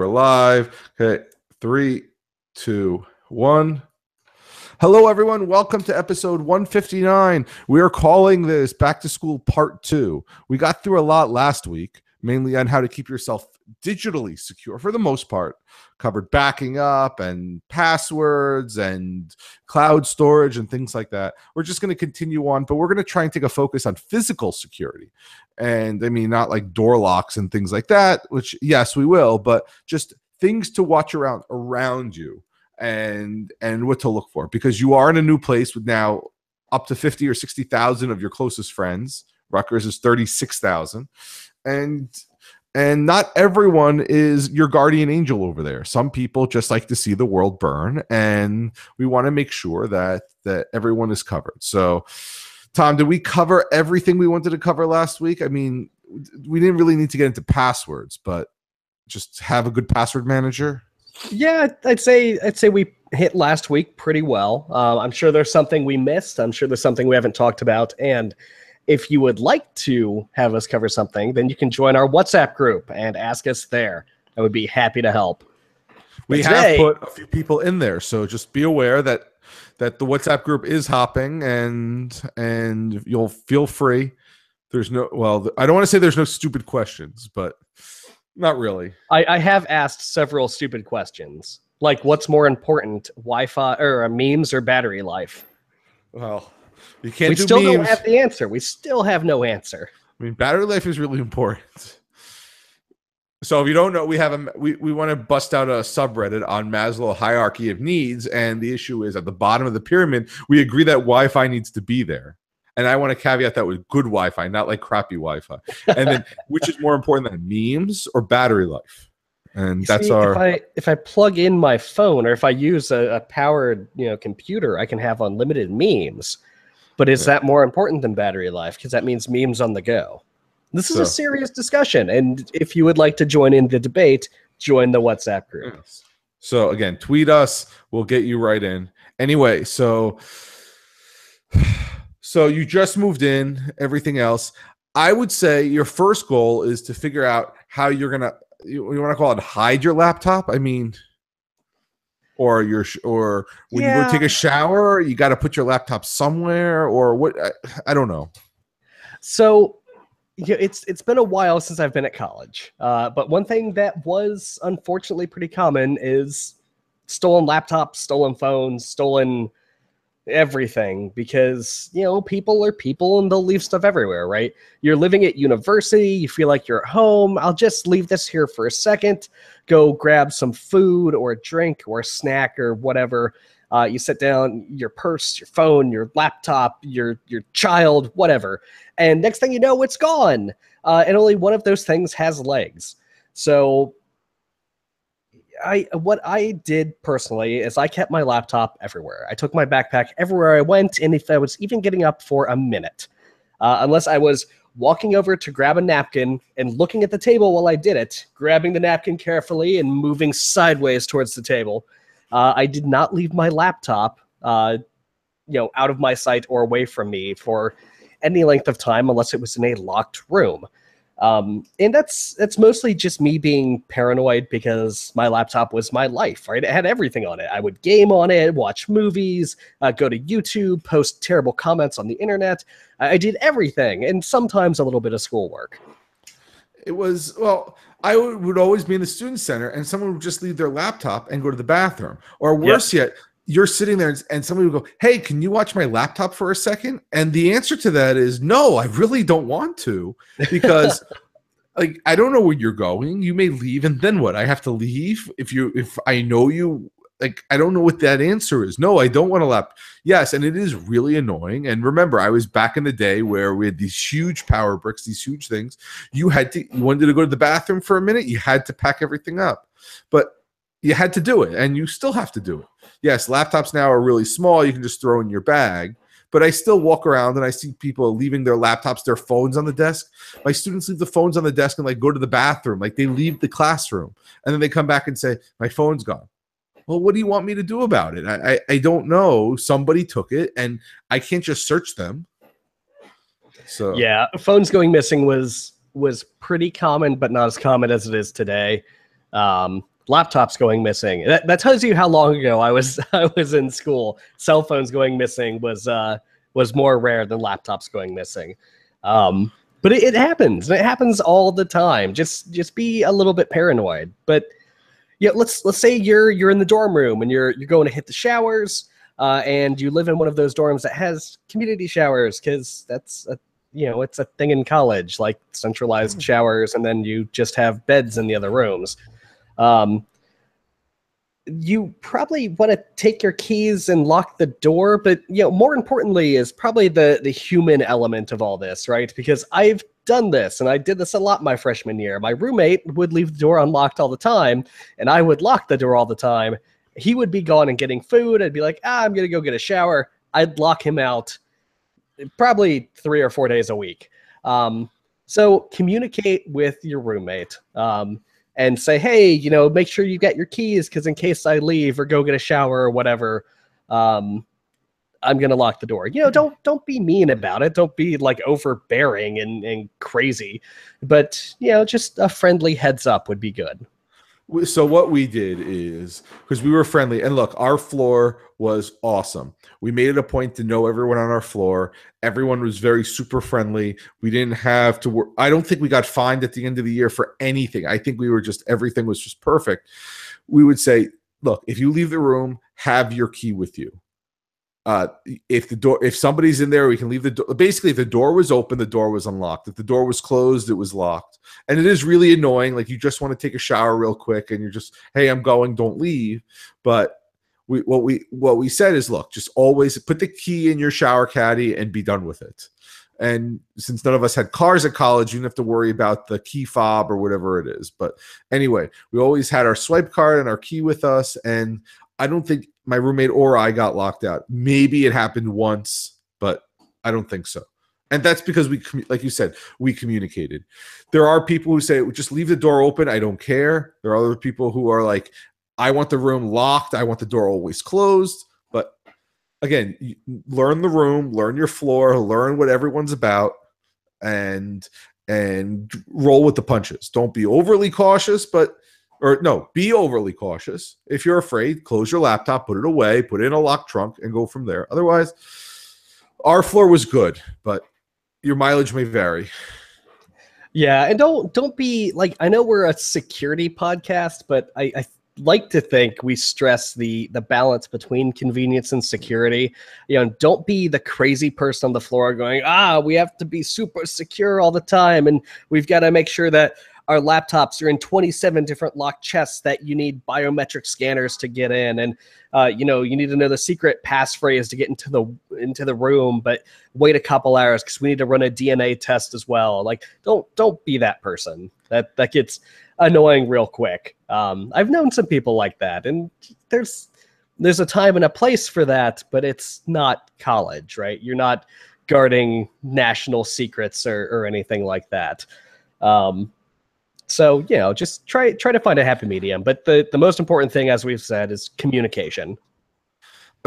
We're live. Okay, 3, 2, 1. Hello, everyone. Welcome to episode 159. We are calling this Back to School Part 2. We got through a lot last week, mainly on how to keep yourself digitally secure for the most part. Covered backing up and passwords and cloud storage and things like that. We're just going to continue on, but we're going to try and take a focus on physical security. And I mean, not like door locks and things like that, which yes, we will, but just things to watch around you and what to look for, because you are in a new place with now up to 50 or 60,000 of your closest friends. Rutgers is 36,000. And not everyone is your guardian angel over there. Some people just like to see the world burn, and we want to make sure that everyone is covered. So, Tom, did we cover everything we wanted to cover last week? I mean, we didn't really need to get into passwords, but just have a good password manager. Yeah, I'd say we hit last week pretty well. I'm sure there's something we missed. I'm sure there's something we haven't talked about. And if you would like to have us cover something, then you can join our WhatsApp group and ask us there. I would be happy to help. We have put a few people in there, so just be aware that the WhatsApp group is hopping, and you'll feel free. There's no, well, I don't want to say there's no stupid questions, but not really. I have asked several stupid questions, like what's more important, Wi-Fi or memes or battery life? Well, you can't. We do still memes. don't have the answer. We still have no answer. I mean, battery life is really important. So if you don't know, we want to bust out a subreddit on Maslow hierarchy of needs, and the issue is at the bottom of the pyramid, we agree that Wi-Fi needs to be there. And I want to caveat that with good Wi-Fi, not like crappy Wi-Fi. And then, which is more important than memes or battery life? And that's if I plug in my phone, or if I use a powered computer, I can have unlimited memes. But is that more important than battery life? Because that means memes on the go. This is a serious discussion. And if you would like to join in the debate, join the WhatsApp group. Yes. So again, tweet us. We'll get you right in. Anyway, so you just moved in, everything else. I would say your first goal is to figure out how you're going to, you want to call it hide your laptop? I mean, or when you go take a shower, you got to put your laptop somewhere, or what? I don't know. So it's been a while since I've been at college. But one thing that was unfortunately pretty common is stolen laptops, stolen phones, stolen everything, because people are people and they'll leave stuff everywhere, right? You're living at university, you feel like you're at home. I'll just leave this here for a second, go grab some food or a drink or a snack or whatever. You sit down, your purse, your phone, your laptop, your child, whatever, and next thing you know, it's gone. And only one of those things has legs. So what I did personally is I kept my laptop everywhere. I took my backpack everywhere I went, and if I was even getting up for a minute, unless I was walking over to grab a napkin and looking at the table while I did it, grabbing the napkin carefully and moving sideways towards the table, I did not leave my laptop, out of my sight or away from me for any length of time, unless it was in a locked room. And that's mostly just me being paranoid, because my laptop was my life, right? It had everything on it. I would game on it, watch movies, go to YouTube, post terrible comments on the internet. I did everything, and sometimes a little bit of schoolwork. It was, well, I would always be in the student center, and someone would just leave their laptop and go to the bathroom. Or worse yet, you're sitting there and somebody would go, "Hey, can you watch my laptop for a second?" And the answer to that is no, I really don't want to, because like, I don't know where you're going. You may leave, and then what? I have to leave if I know you. Like, I don't know what that answer is. No, I don't want to laptop. Yes, and it is really annoying. And remember, I was back in the day where we had these huge power bricks, these huge things. You wanted to go to the bathroom for a minute, you had to pack everything up. But you had to do it, and you still have to do it. Yes, laptops now are really small. You can just throw in your bag. But I still walk around and I see people leaving their laptops, their phones on the desk. My students leave the phones on the desk and like go to the bathroom. Like, they leave the classroom and then they come back and say, "My phone's gone." Well, what do you want me to do about it? I don't know. Somebody took it, and I can't just search them. So yeah, phones going missing was pretty common, but not as common as it is today. laptops going missing. That tells you how long ago I was in school. Cell phones going missing was more rare than laptops going missing. But it happens. It happens all the time. Just be a little bit paranoid. But yeah, let's say you're in the dorm room and you're going to hit the showers, and you live in one of those dorms that has community showers, because that's it's a thing in college, like centralized showers, and then you just have beds in the other rooms. You probably want to take your keys and lock the door, but more importantly is probably the human element of all this, right? Because I've done this, and I did this a lot my freshman year. My roommate would leave the door unlocked all the time, and I would lock the door all the time. He would be gone and getting food. I'd be like, I'm gonna go get a shower. I'd lock him out probably 3 or 4 days a week. So communicate with your roommate. And say, hey, make sure you get your keys, because in case I leave or go get a shower or whatever, I'm gonna lock the door. Don't be mean about it. Don't be like overbearing and crazy, but just a friendly heads up would be good. So what we did is, because we were friendly, and look, our floor was awesome. We made it a point to know everyone on our floor. Everyone was very super friendly. We didn't have to work. I don't think we got fined at the end of the year for anything. I think we were everything was just perfect. We would say, look, if you leave the room, have your key with you. If somebody's in there, we can leave the door. Basically, if the door was open, the door was unlocked. If the door was closed, it was locked. And it is really annoying. Like, you just want to take a shower real quick, and you're just, hey, I'm going, don't leave. But what we said is, look, just always put the key in your shower caddy and be done with it. And since none of us had cars at college, you didn't have to worry about the key fob or whatever it is. But anyway, we always had our swipe card and our key with us, and I don't think my roommate or I got locked out. Maybe it happened once, but I don't think so. And that's because like you said, we communicated. There are people who say, just leave the door open, I don't care. There are other people who are like, I want the room locked, I want the door always closed. But again, learn the room, learn your floor, learn what everyone's about, and roll with the punches. Don't be overly cautious, be overly cautious. If you're afraid, close your laptop, put it away, put it in a locked trunk, and go from there. Otherwise, our floor was good, but your mileage may vary. Yeah, and don't be like, I know we're a security podcast, but I like to think we stress the balance between convenience and security. Don't be the crazy person on the floor going, we have to be super secure all the time, and we've got to make sure that our laptops are in 27 different locked chests that you need biometric scanners to get in, and you need to know the secret passphrase to get into the room, but wait a couple hours because we need to run a DNA test as well. Like, don't be that person. That gets annoying real quick. I've known some people like that, and there's a time and a place for that, but it's not college, right? You're not guarding national secrets or anything like that. So, just try to find a happy medium. But the most important thing, as we've said, is communication.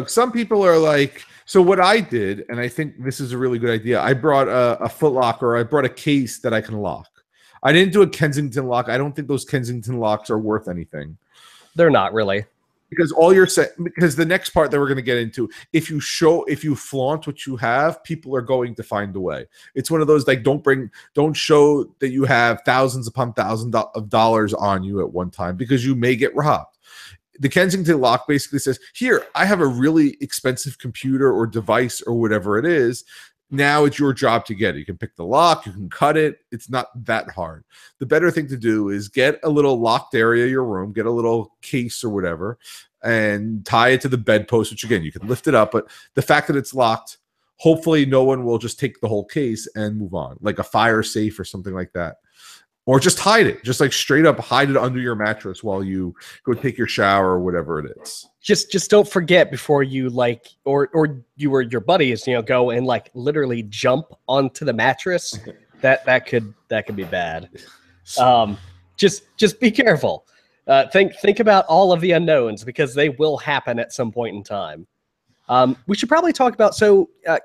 Some people are like, so what I did, and I think this is a really good idea, I brought a Foot Locker. I brought a case that I can lock. I didn't do a Kensington lock. I don't think those Kensington locks are worth anything. They're not really. Because because the next part that we're going to get into, if you flaunt what you have, people are going to find a way. It's one of those, like, don't show that you have thousands upon thousands of dollars on you at one time, because you may get robbed. The Kensington lock basically says, here, I have a really expensive computer or device or whatever it is. Now it's your job to get it. You can pick the lock, you can cut it. It's not that hard. The better thing to do is get a little locked area of your room, get a little case or whatever, and tie it to the bedpost, which, again, you can lift it up. But the fact that it's locked, hopefully no one will just take the whole case and move on, like a fire safe or something like that. Or just hide it. Just like straight up hide it under your mattress while you go take your shower or whatever it is. Just don't forget before you, like, or you or your buddies, go and, like, literally jump onto the mattress. that could be bad. Just be careful. Think about all of the unknowns, because they will happen at some point in time. We should probably talk about,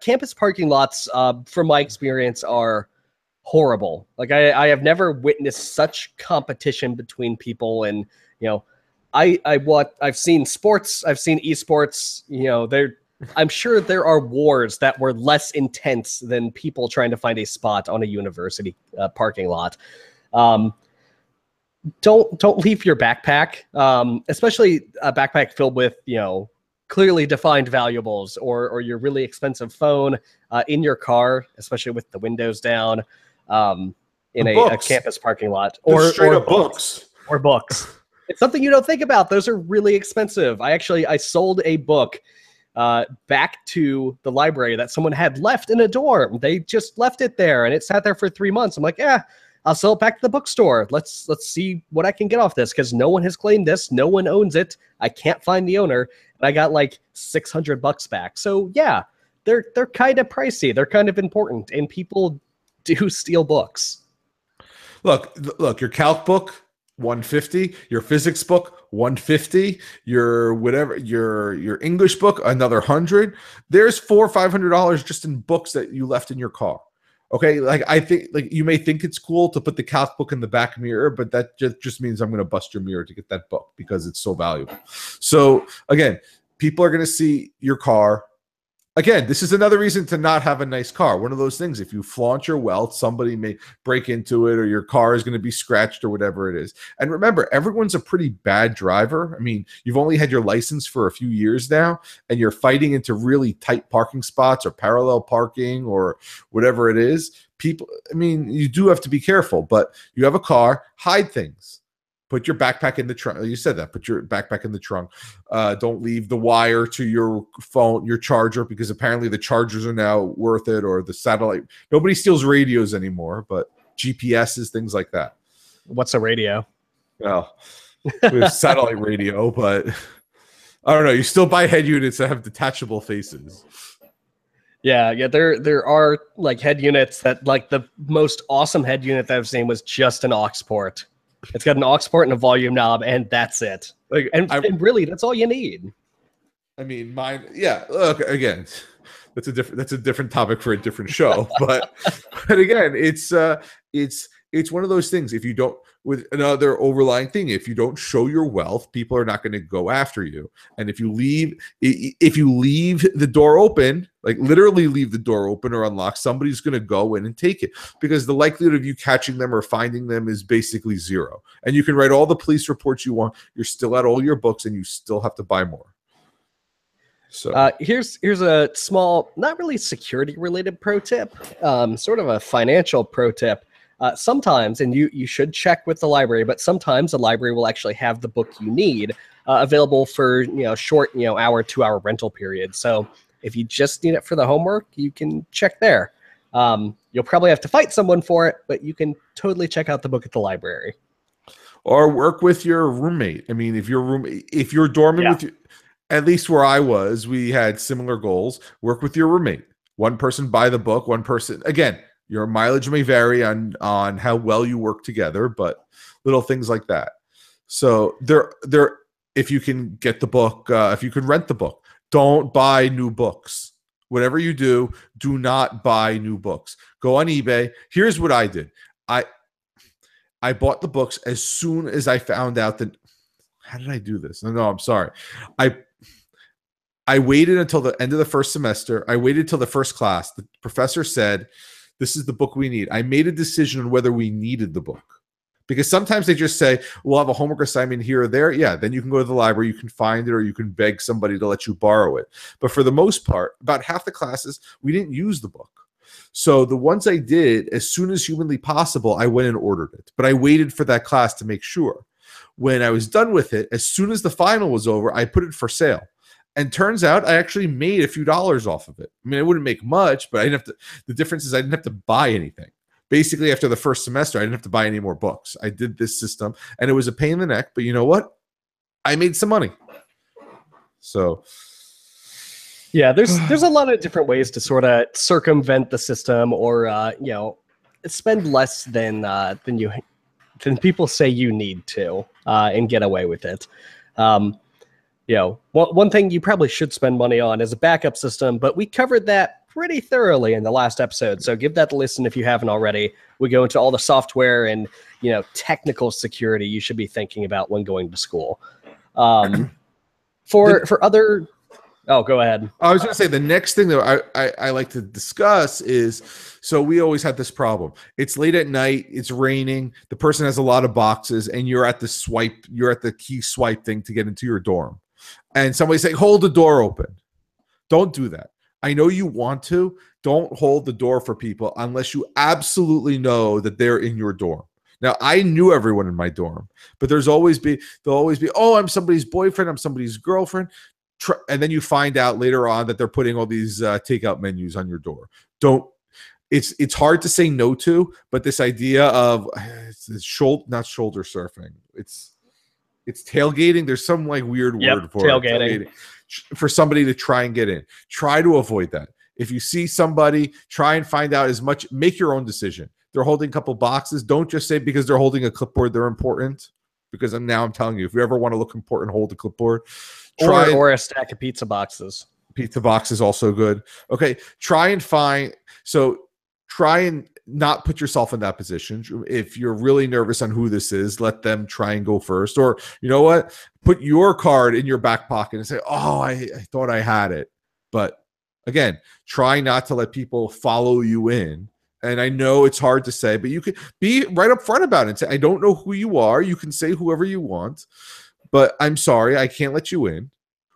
campus parking lots, from my experience, are horrible. Like, I have never witnessed such competition between people, and I've seen sports, I've seen esports, I'm sure there are wars that were less intense than people trying to find a spot on a university parking lot. Don't leave your backpack, especially a backpack filled with, clearly defined valuables or your really expensive phone in your car, especially with the windows down, in a campus parking lot, or straight up books. Or books. It's something you don't think about. Those are really expensive. I sold a book back to the library that someone had left in a dorm. They just left it there, and it sat there for 3 months. I'm like, yeah, I'll sell it back to the bookstore. Let's see what I can get off this, because no one has claimed this. No one owns it. I can't find the owner, and I got like $600 back. So yeah, they're kind of pricey. They're kind of important, and people do steal books. Look, your calc book, $150, your physics book, $150, your whatever, your English book, another $100. There's $400 or $500 just in books that you left in your car. Okay, like I think, like you may think it's cool to put the calc book in the back mirror, but that just means I'm going to bust your mirror to get that book because it's so valuable. So again, people are going to see your car. Again, this is another reason to not have a nice car. One of those things, if you flaunt your wealth, somebody may break into it, or your car is going to be scratched or whatever it is. And remember, everyone's a pretty bad driver. I mean, you've only had your license for a few years now, and you're fighting into really tight parking spots or parallel parking or whatever it is. People, I mean, you do have to be careful, but you have a car, hide things. Put your backpack in the trunk. You said that. Put your backpack in the trunk. Don't leave the wire to your phone, your charger, because apparently the chargers are now worth it, or the satellite. Nobody steals radios anymore, but GPSs, things like that. What's a radio? Well, we have satellite radio, but I don't know. You still buy head units that have detachable faces. Yeah. There are like head units that, like, the most awesome head unit that I've seen was just an aux port. It's got an aux port and a volume knob, and that's it. Like, and really, that's all you need. I mean, mine. Yeah. Look, again, that's a different topic for a different show. But again, it's one of those things. If you don't, with another overlying thing, if you don't show your wealth, people are not going to go after you. And if you leave the door open, like literally leave the door open or unlocked, somebody's going to go in and take it, because the likelihood of you catching them or finding them is basically zero. And you can write all the police reports you want. You're still at all your books, and you still have to buy more. So here's a small, not really security related pro tip, sort of a financial pro tip. Sometimes, and you should check with the library, but sometimes the library will actually have the book you need available for short hour, 2 hour rental period. So if you just need it for the homework, you can check there. You'll probably have to fight someone for it, but you can totally check out the book at the library. Or work with your roommate. I mean, if you're dorming with you, at least where I was, we had similar goals. Work with your roommate. One person buy the book. One person, again, your mileage may vary on how well you work together, but little things like that. So there, if you can get the book, if you can rent the book, don't buy new books. Whatever you do, do not buy new books. Go on eBay. Here's what I did. I bought the books as soon as I found out that. How did I do this? No, I'm sorry. I waited until the end of the first semester. I waited till the first class. The professor said, "This is the book we need." I made a decision on whether we needed the book, because sometimes they just say, "We'll have a homework assignment here or there." Yeah, then you can go to the library, you can find it, or you can beg somebody to let you borrow it. But for the most part, about half the classes, we didn't use the book. So the ones I did, as soon as humanly possible, I went and ordered it. But I waited for that class to make sure. When I was done with it, as soon as the final was over, I put it for sale. And turns out I actually made a few dollars off of it. I mean, I wouldn't make much, but I didn't have to. The difference is I didn't have to buy anything. Basically, after the first semester, I didn't have to buy any more books. I did this system, and it was a pain in the neck. But you know what? I made some money. So, yeah, there's a lot of different ways to sort of circumvent the system, or spend less than people say you need to, and get away with it. One thing you probably should spend money on is a backup system, but we covered that pretty thoroughly in the last episode. So give that a listen if you haven't already. We go into all the software and, technical security you should be thinking about when going to school. For other, oh, go ahead. I was going to say the next thing that I like to discuss is, so we always had this problem. It's late at night, it's raining, the person has a lot of boxes, and you're at the key swipe thing to get into your dorm, and somebody's saying, hold the door open. Don't do that. I know you want to. Don't hold the door for people unless you absolutely know that they're in your dorm. Now, I knew everyone in my dorm, but they'll always be, oh, I'm somebody's boyfriend, I'm somebody's girlfriend. And then you find out later on that they're putting all these takeout menus on your door. It's hard to say no to, but this idea of not shoulder surfing. It's tailgating. There's some like weird word for tailgating. For somebody to try and get in. Try to avoid that. If you see somebody, try and find out as much, make your own decision. They're holding a couple boxes. Don't just say because they're holding a clipboard, they're important. Because now I'm telling you, if you ever want to look important, hold a clipboard. Or a stack of pizza boxes. Pizza box is also good. Okay, try and not put yourself in that position. If you're really nervous on who this is, let them try and go first. Or you know what? Put your card in your back pocket and say, oh, I thought I had it. But again, try not to let people follow you in. And I know it's hard to say, but you can be right up front about it and say, I don't know who you are. You can say whoever you want, but I'm sorry, I can't let you in.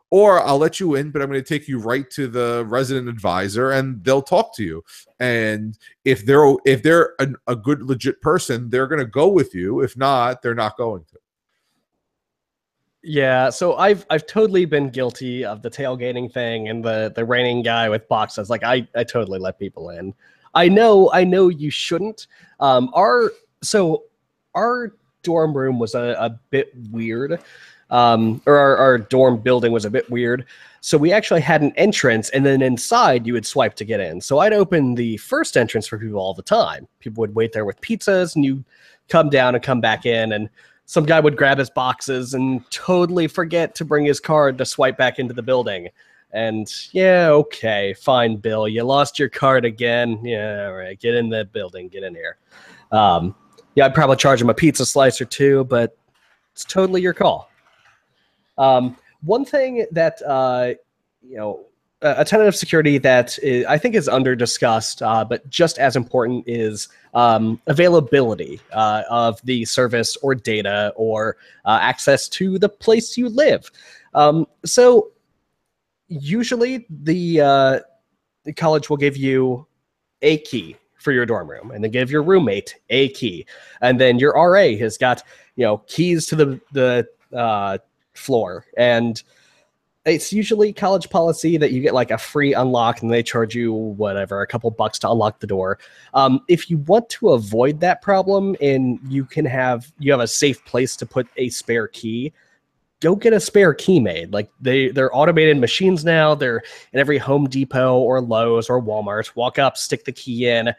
Or I'll let you in, but I'm going to take you right to the resident advisor and they'll talk to you. And if they're a good, legit person, they're going to go with you. If not, they're not going to. Yeah, so I've totally been guilty of the tailgating thing and the raining guy with boxes. Like I totally let people in. I know you shouldn't. Our dorm room was a bit weird. Or our dorm building was a bit weird. So we actually had an entrance, and then inside you would swipe to get in. So I'd open the first entrance for people all the time. People would wait there with pizzas, and you come down and come back in, and some guy would grab his boxes and totally forget to bring his card to swipe back into the building. And yeah, okay, fine, Bill. You lost your card again. Yeah, all right, get in the building, get in here. Yeah, I'd probably charge him a pizza slice or two, but it's totally your call. One thing that, a tenet of security that I think is under discussed, but just as important is availability of the service or data or access to the place you live. So usually the college will give you a key for your dorm room, and then give your roommate a key, and then your RA has got keys to the floor, and it's usually college policy that you get like a free unlock and they charge you whatever, a couple bucks to unlock the door. If you want to avoid that problem and you have a safe place to put a spare key, go get a spare key made. Like they're automated machines now. They're in every Home Depot or Lowe's or Walmart. Walk up, stick the key in,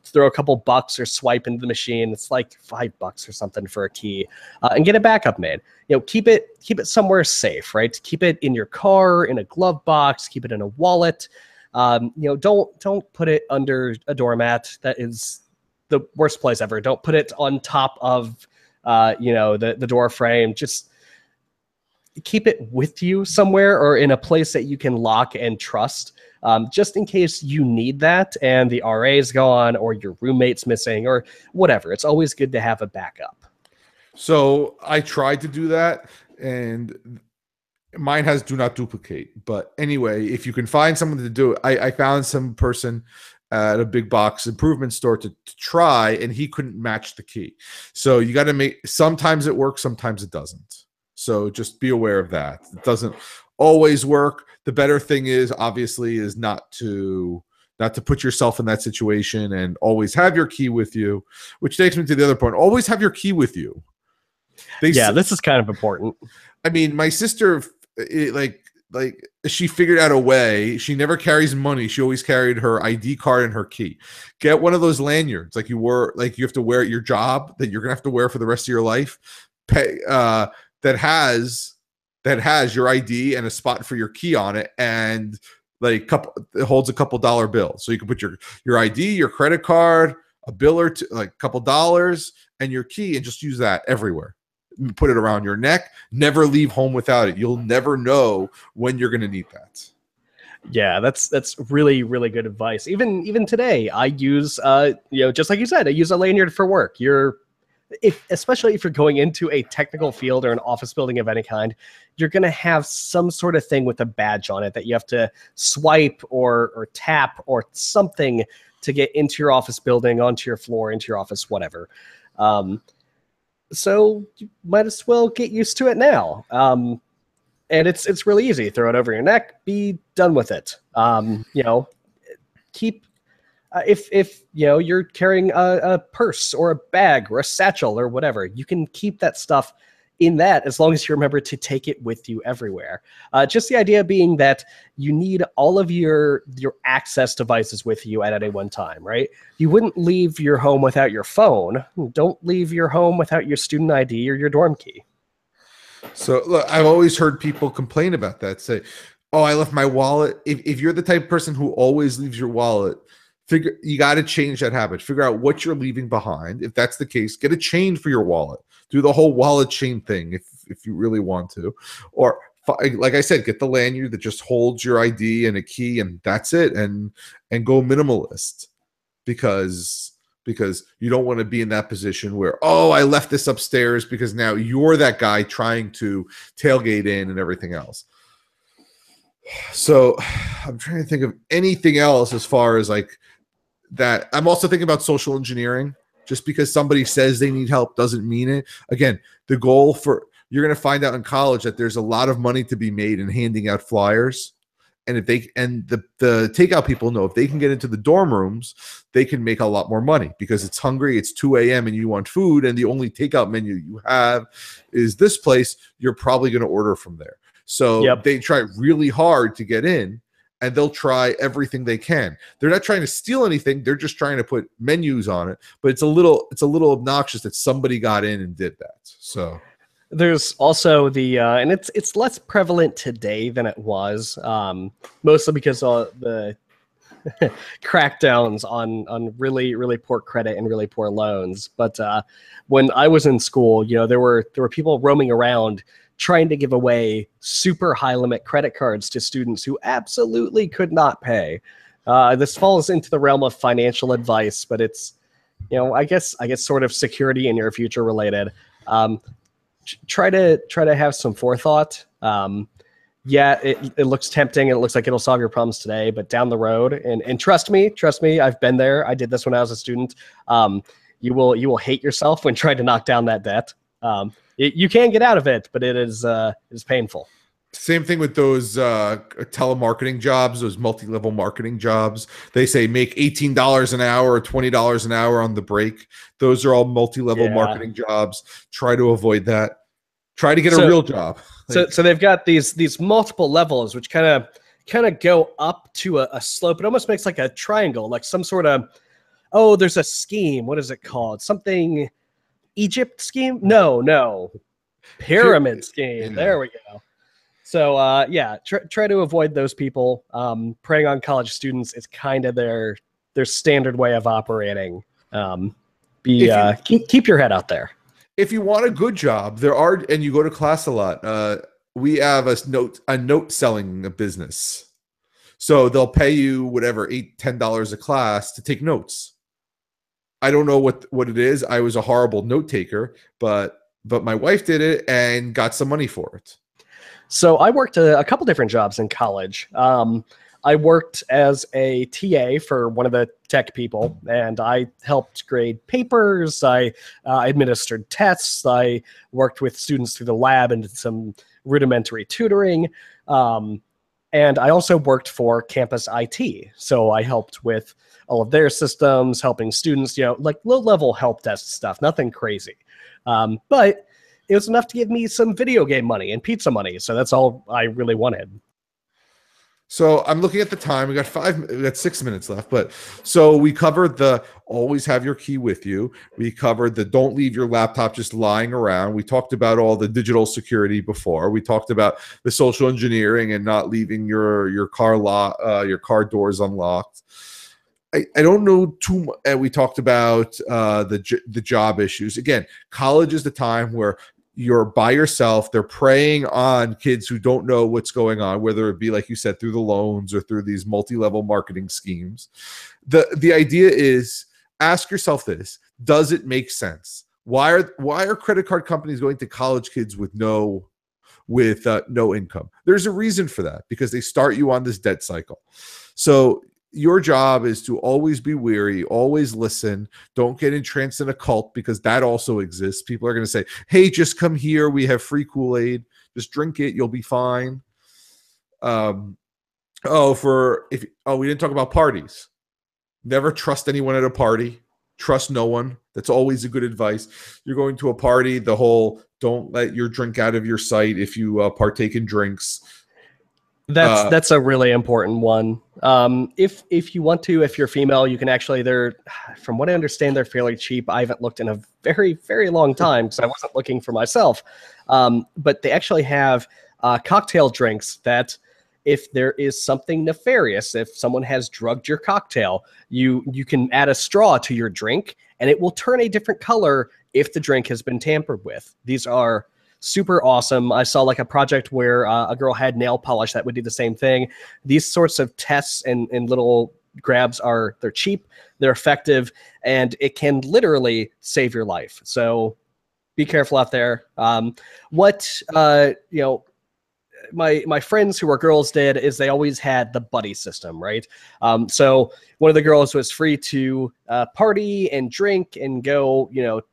throw a couple bucks or swipe into the machine. It's like $5 or something for a key, and get a backup made. Keep it somewhere safe, right? Keep it in your car, in a glove box, keep it in a wallet. Don't put it under a doormat. That is the worst place ever. Don't put it on top of, the door frame. Just keep it with you somewhere or in a place that you can lock and trust. Just in case you need that and the RA is gone or your roommate's missing or whatever. It's always good to have a backup. So I tried to do that, and mine has do not duplicate. But anyway, if you can find someone to do it, I found some person at a big box improvement store to try, and he couldn't match the key. So you got to sometimes it works, sometimes it doesn't. So just be aware of that. It doesn't always work. The better thing is obviously is not to put yourself in that situation, and always have your key with you, which takes me to the other point. Always have your key with you. This is kind of important. I mean, my sister, she figured out a way. She never carries money. She always carried her ID card and her key. Get one of those lanyards like you have to wear at your job that you're gonna have to wear for the rest of your life. That has your ID and a spot for your key on it, and it holds a couple dollar bill. So you can put your ID, your credit card, a bill or two, like a couple dollars, and your key, and just use that everywhere. put it around your neck. Never leave home without it. You'll never know when you're going to need that. Yeah, that's really, really good advice. Even today, I use just like you said, I use a lanyard for work. Especially if you're going into a technical field or an office building of any kind, you're going to have some sort of thing with a badge on it that you have to swipe or tap or something to get into your office building, onto your floor, into your office, whatever. So you might as well get used to it now. And it's really easy. Throw it over your neck, be done with it. Keep if you're carrying a purse or a bag or a satchel or whatever, you can keep that stuff in that as long as you remember to take it with you everywhere. Just the idea being that you need all of your access devices with you at any one time, right? You wouldn't leave your home without your phone. Don't leave your home without your student ID or your dorm key. So look, I've always heard people complain about that. Say, "Oh, I left my wallet." If you're the type of person who always leaves your wallet, you got to change that habit. Figure out what you're leaving behind. If that's the case, get a chain for your wallet. Do the whole wallet chain thing if you really want to. Or like I said, get the lanyard that just holds your ID and a key, and that's it. And go minimalist because you don't want to be in that position where, oh, I left this upstairs, because now you're that guy trying to tailgate in and everything else. So I'm trying to think of anything else as far as like that. I'm also thinking about social engineering. Just because somebody says they need help doesn't mean it. Again, the goal you're going to find out in college that there's a lot of money to be made in handing out flyers. And the takeout people know if they can get into the dorm rooms, they can make a lot more money, because it's hungry. It's 2 a.m. and you want food, and the only takeout menu you have is this place. You're probably going to order from there. So They try really hard to get in, and they'll try everything they can. They're not trying to steal anything. They're just trying to put menus on it. But it's a little obnoxious that somebody got in and did that. So there's also and it's less prevalent today than it was, mostly because of the crackdowns on really, really poor credit and really poor loans. But when I was in school, there were people roaming around trying to give away super high limit credit cards to students who absolutely could not pay. This falls into the realm of financial advice, but it's, I guess sort of security in your future related. Try to have some forethought. It looks tempting. It looks like it'll solve your problems today, but down the road, and trust me, I've been there. I did this when I was a student. You will hate yourself when trying to knock down that debt. You can get out of it, but it is painful. Same thing with those telemarketing jobs, those multi-level marketing jobs. They say make $18 an hour or $20 an hour on the break. Those are all multi-level marketing jobs. Try to avoid that. Try to get a real job. So they've got these multiple levels, which kind of go up to a slope. It almost makes like a triangle, like some sort of, there's a scheme. What is it called? Something Egypt scheme? No. Pyramid scheme. Yeah. There we go. So try to avoid those people. Preying on college students is kind of their standard way of operating. Keep your head out there. If you want a good job, and you go to class a lot, we have a note selling business. So they'll pay you whatever, $8-10 a class to take notes. I don't know what it is. I was a horrible note taker, but my wife did it and got some money for it. So I worked a couple different jobs in college. I worked as a TA for one of the tech people, and I helped grade papers. I administered tests. I worked with students through the lab and did some rudimentary tutoring. And I also worked for campus IT. So I helped with all of their systems, helping students, like low-level help desk stuff, nothing crazy. But it was enough to give me some video game money and pizza money. So that's all I really wanted. So I'm looking at the time. We got 6 minutes left. But so we covered the always have your key with you. We covered the don't leave your laptop just lying around. We talked about all the digital security before. We talked about the social engineering and not leaving your car doors unlocked. I don't know too much. We talked about the job issues. Again, college is the time where you're by yourself. They're preying on kids who don't know what's going on, whether it be, like you said, through the loans or through these multi-level marketing schemes. The idea is, ask yourself this: does it make sense? Why are credit card companies going to college kids with no income? There's a reason for that, because they start you on this debt cycle. So your job is to always be weary, always listen. Don't get entranced in a cult, because that also exists. People are going to say, hey, just come here. We have free Kool-Aid. Just drink it. You'll be fine. We didn't talk about parties. Never trust anyone at a party. Trust no one. That's always a good advice. You're going to a party, the whole don't let your drink out of your sight if you partake in drinks. That's a really important one. If you want to, if you're female, you can actually, from what I understand, they're fairly cheap. I haven't looked in a very, very long time because I wasn't looking for myself. But they actually have cocktail drinks that, if there is something nefarious, if someone has drugged your cocktail, you can add a straw to your drink and it will turn a different color if the drink has been tampered with. These are super awesome. I saw like a project where a girl had nail polish that would do the same thing. These sorts of tests and little grabs they're cheap, they're effective, and it can literally save your life. So be careful out there. My friends who were girls did is they always had the buddy system, right? So one of the girls was free to party and drink and go,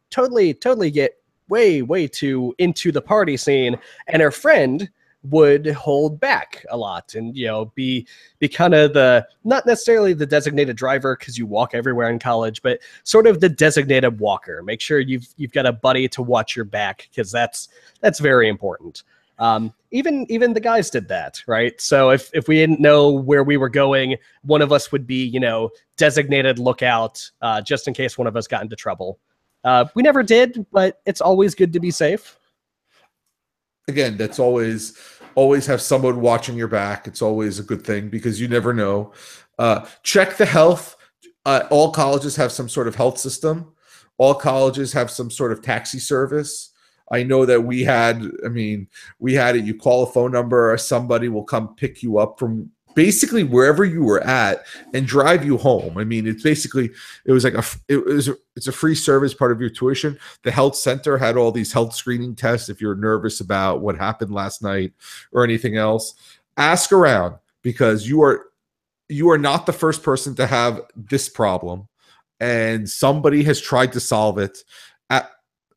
totally get way too into the party scene, and her friend would hold back a lot and be kind of not necessarily the designated driver, because you walk everywhere in college, but sort of the designated walker. Make sure you've got a buddy to watch your back, because that's very important. Even the guys did that, right? So if we didn't know where we were going, one of us would be, designated lookout, just in case one of us got into trouble. We never did, but it's always good to be safe. Again, that's always have someone watching your back. It's always a good thing, because you never know. Check the health. All colleges have some sort of health system. All colleges have some sort of taxi service. I know that we had it. You call a phone number, or somebody will come pick you up from basically wherever you were at and drive you home. It's a free service, part of your tuition. The health center had all these health screening tests. If you're nervous about what happened last night or anything else, ask around, because you are not the first person to have this problem, and somebody has tried to solve it.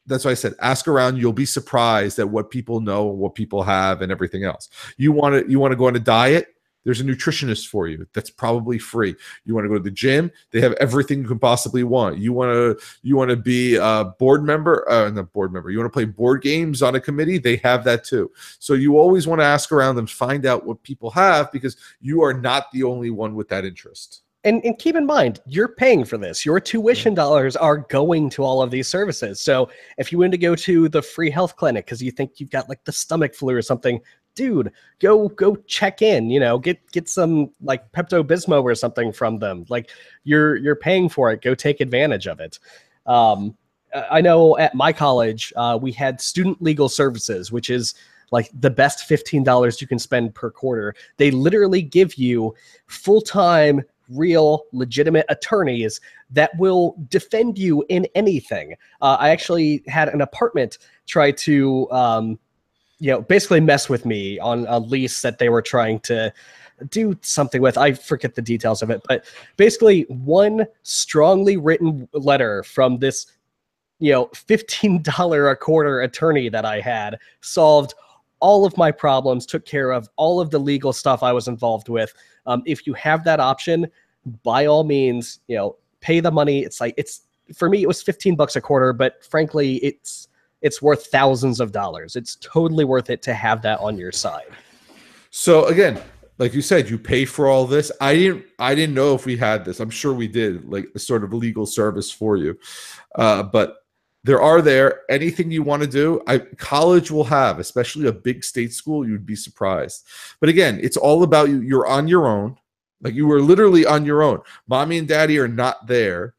That's why I said ask around. You'll be surprised at what people know, what people have, and everything else. You want to go on a diet? There's a nutritionist for you that's probably free. You want to go to the gym? They have everything you can possibly want. You want to be a board member? Not board member. You want to play board games on a committee? They have that too. So you always want to ask around and find out what people have, because you are not the only one with that interest. And keep in mind, you're paying for this. Your tuition dollars are going to all of these services. So if you want to go to the free health clinic because you think you've got like the stomach flu or something, dude, go check in. Get some like Pepto-Bismol or something from them. Like you're paying for it. Go take advantage of it. I know at my college we had student legal services, which is like the best $15 you can spend per quarter. They literally give you full-time, real, legitimate attorneys that will defend you in anything. I actually had an apartment try to, basically mess with me on a lease that they were trying to do something with. I forget the details of it, but basically one strongly written letter from this, $15 a quarter attorney that I had solved all of my problems, took care of all of the legal stuff I was involved with. If you have that option, by all means, pay the money. For me, it was $15 a quarter, but frankly, it's worth thousands of dollars. It's totally worth it to have that on your side. So again, like you said, you pay for all this. I didn't know if we had this. I'm sure we did, like a sort of legal service for you. But anything you want to do, college will have, especially a big state school, you'd be surprised. But again, it's all about you. You're on your own. Like you were literally on your own. Mommy and daddy are not there.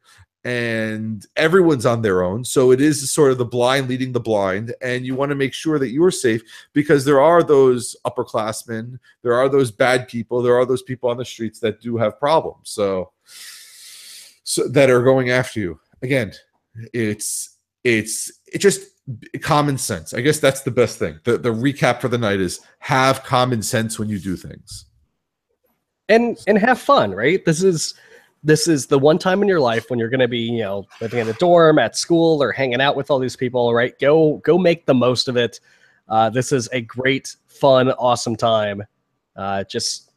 and everyone's on their own. So it is sort of the blind leading the blind, and you want to make sure that you're safe, because there are those upperclassmen, there are those bad people, there are those people on the streets that do have problems. So that are going after you. Again, it's just common sense. I guess that's the best thing. The recap for the night is have common sense when you do things. And have fun, right? This is the one time in your life when you're going to be, you know, living in a dorm, at school, or hanging out with all these people, right? Go make the most of it. This is a great, fun, awesome time. Just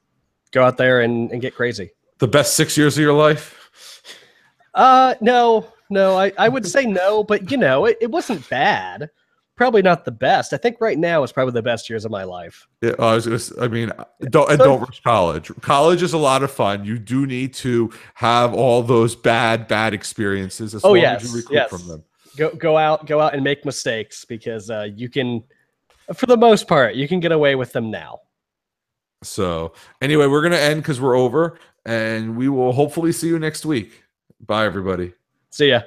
go out there and get crazy. The best 6 years of your life? No, I would say no, but you know, it wasn't bad. Probably not the best. I think right now is probably the best years of my life. Yeah, don't rush college. College is a lot of fun. You do need to have all those bad experiences as long as you recoup from them. Go out and make mistakes, because you can, for the most part, you can get away with them now. So anyway, we're gonna end because we're over, and we will hopefully see you next week. Bye, everybody. See ya.